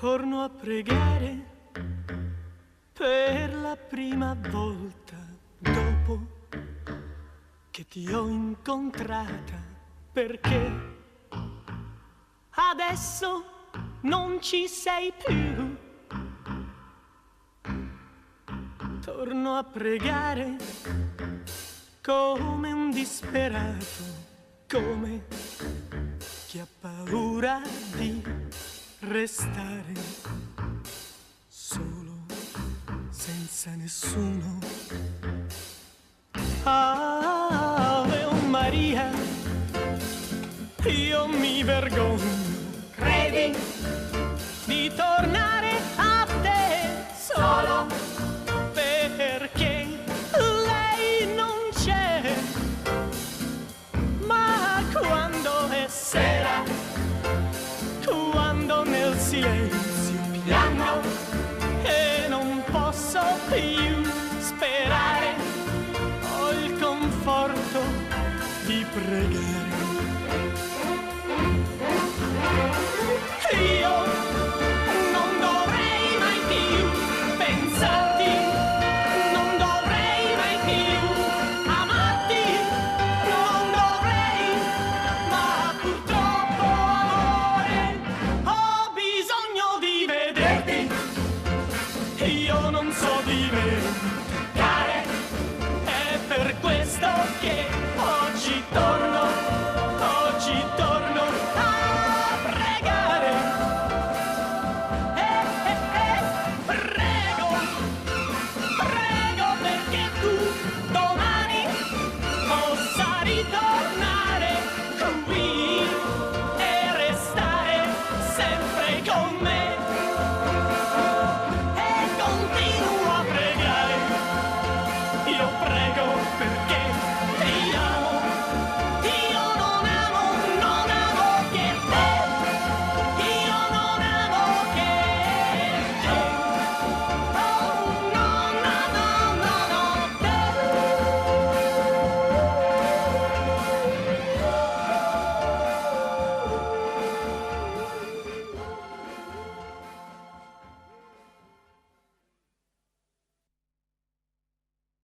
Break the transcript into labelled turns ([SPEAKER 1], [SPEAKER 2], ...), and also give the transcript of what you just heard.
[SPEAKER 1] torno a pregare per la prima volta dopo che ti ho incontrata, perché adesso non ci sei più. Torno a pregare come un disperato, come chi ha paura di restare solo, senza nessuno. Ave Maria, io mi vergogno, credi, di tornare a te solo perché lei non c'è. Ma quando è sera, quando nel silenzio piango e non posso più sperare, ho il conforto di pregare. Io non dovrei mai più pensarti, non dovrei mai più amarti, non dovrei, ma purtroppo amore, ho bisogno di vederti. Io non so dimenticare, è per questo che